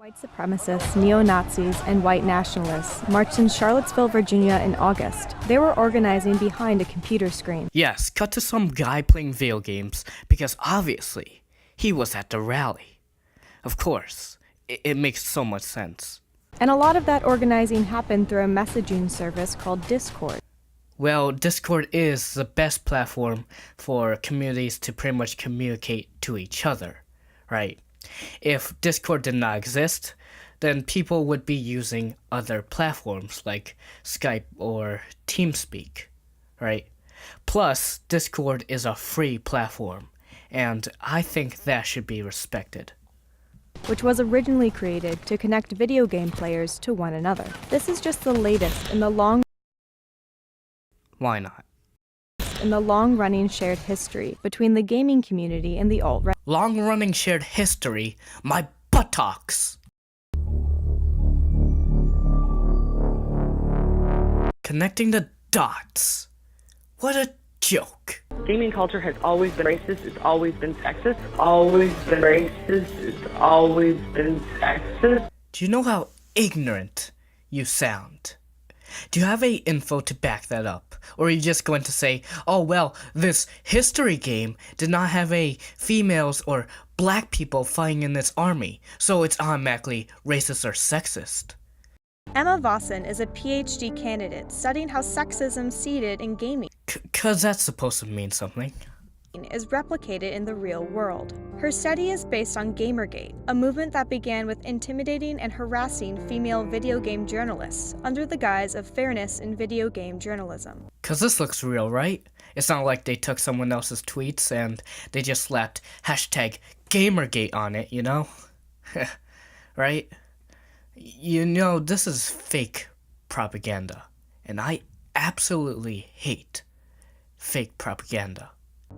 White supremacists, neo-Nazis, and white nationalists marched in Charlottesville, Virginia in August. They were organizing behind a computer screen. Yes, cut to some guy playing video games because obviously he was at the rally. Of course, it makes so much sense. And a lot of that organizing happened through a messaging service called Discord. Well, Discord is the best platform for communities to pretty much communicate to each other, right? If Discord did not exist, then people would be using other platforms like Skype or TeamSpeak, right? Plus, Discord is a free platform, and I think that should be respected. Which was originally created to connect video game players to one another. This is just the latest in the Why not? long-running shared history between the gaming community and the alt-right. Long-running shared history? My buttocks! Connecting the dots. What a joke. Gaming culture has always been racist, it's always been sexist, always been racist, it's always been sexist. Do you know how ignorant you sound? Do you have any info to back that up? Or are you just going to say, oh well, this history game did not have any females or black people fighting in its army, so it's automatically racist or sexist? Emma Vossen is a PhD candidate studying how sexism seeded in gaming. 'Cause that's supposed to mean something. Is replicated in the real world. Her study is based on Gamergate, a movement that began with intimidating and harassing female video game journalists under the guise of fairness in video game journalism. 'Cause this looks real, right? It's not like they took someone else's tweets and they just slapped hashtag Gamergate on it, you know? Right? You know, this is fake propaganda, and I absolutely hate fake propaganda.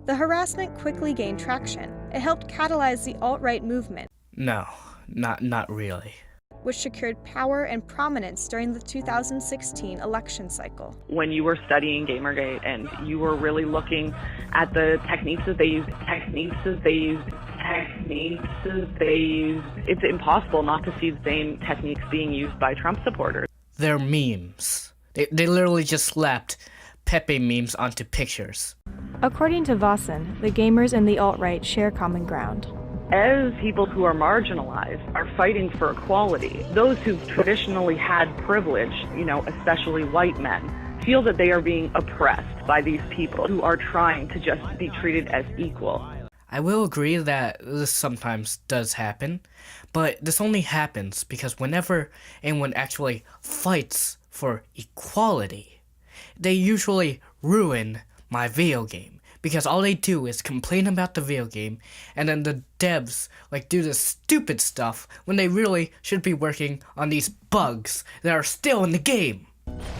The harassment quickly gained traction. It helped catalyze the alt-right movement. No, not really. Which secured power and prominence during the 2016 election cycle. When you were studying Gamergate and you were really looking at the techniques that they used, it's impossible not to see the same techniques being used by Trump supporters. They're memes. They literally just slapped Pepe memes onto pictures. According to Vossen, the gamers and the alt-right share common ground. As people who are marginalized are fighting for equality, those who've traditionally had privilege, especially white men, feel that they are being oppressed by these people who are trying to just be treated as equal. I will agree that this sometimes does happen, but this only happens because whenever anyone actually fights for equality, they usually ruin my video game, because all they do is complain about the video game, and then the devs do this stupid stuff when they really should be working on these bugs that are still in the game.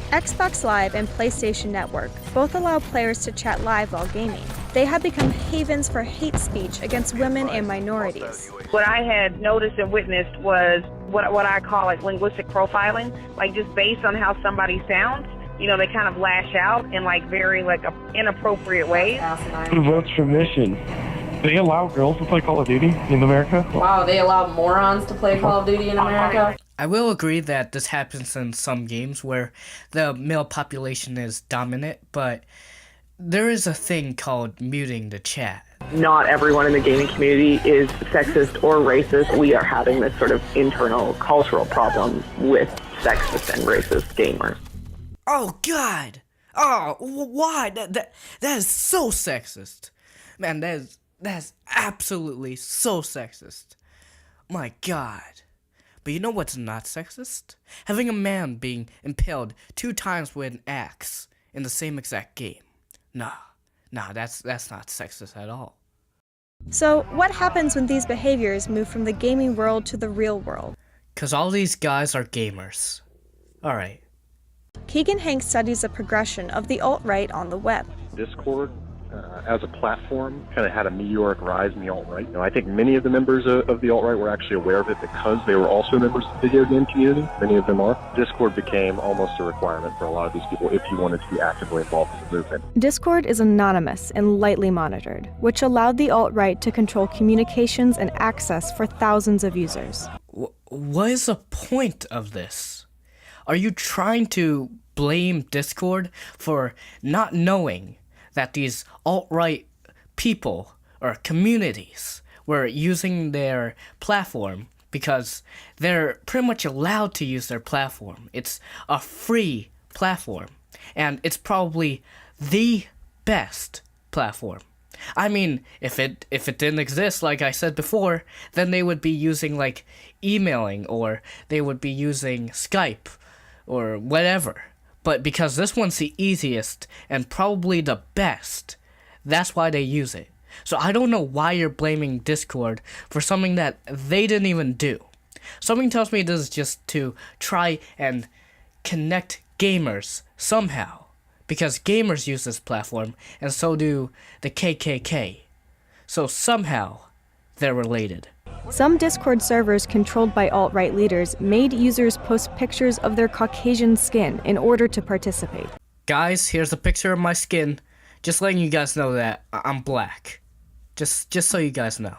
Xbox Live and PlayStation Network both allow players to chat live while gaming. They have become havens for hate speech against women and minorities. What I had noticed and witnessed was what I call linguistic profiling, just based on how somebody sounds. They kind of lash out in very inappropriate ways. Who votes for mission? They allow girls to play Call of Duty in America? Wow, they allow morons to play Call of Duty in America? I will agree that this happens in some games where the male population is dominant, but there is a thing called muting the chat. Not everyone in the gaming community is sexist or racist. We are having this sort of internal cultural problem with sexist and racist gamers. Oh God! Oh, why? That is so sexist, man. That's absolutely so sexist. My God! But you know what's not sexist? Having a man being impaled 2 times with an axe in the same exact game. Nah, that's not sexist at all. So, what happens when these behaviors move from the gaming world to the real world? 'Cause all these guys are gamers. Alright. Keegan Hanks studies the progression of the alt-right on the web. Discord, as a platform, kind of had a meteoric rise in the alt-right. I think many of the members of the alt-right were actually aware of it because they were also members of the video game community. Many of them are. Discord became almost a requirement for a lot of these people if you wanted to be actively involved in the movement. Discord is anonymous and lightly monitored, which allowed the alt-right to control communications and access for thousands of users. what is the point of this? Are you trying to blame Discord for not knowing that these alt-right people or communities were using their platform because they're pretty much allowed to use their platform? It's a free platform, and it's probably the best platform. I mean, if it didn't exist, like I said before, then they would be using like emailing, or they would be using Skype or whatever. But because this one's the easiest and probably the best, that's why they use it. So I don't know why you're blaming Discord for something that they didn't even do. Something tells me this is just to try and connect gamers somehow, because gamers use this platform, and so do the KKK. So somehow, they're related. Some Discord servers controlled by alt-right leaders made users post pictures of their Caucasian skin in order to participate. Guys, here's a picture of my skin. Just letting you guys know that I'm black. Just so you guys know.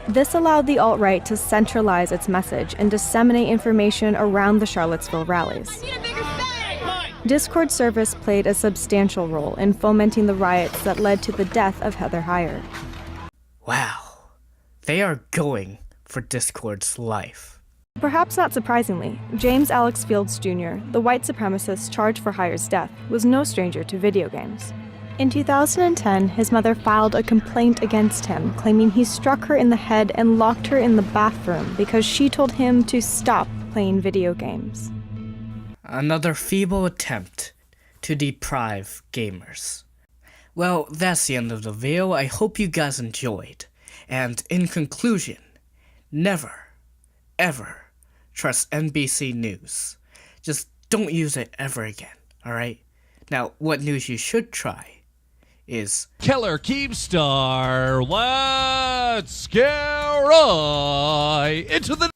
This allowed the alt-right to centralize its message and disseminate information around the Charlottesville rallies. Discord service played a substantial role in fomenting the riots that led to the death of Heather Heyer. Wow. They are going for Discord's life. Perhaps not surprisingly, James Alex Fields Jr., the white supremacist charged for Heyer's death, was no stranger to video games. In 2010, his mother filed a complaint against him, claiming he struck her in the head and locked her in the bathroom because she told him to stop playing video games. Another feeble attempt to deprive gamers. Well, that's the end of the video. I hope you guys enjoyed. And in conclusion, never, ever trust NBC News. Just don't use it ever again, alright? Now, what news you should try is Keller Keemstar, let's get right into the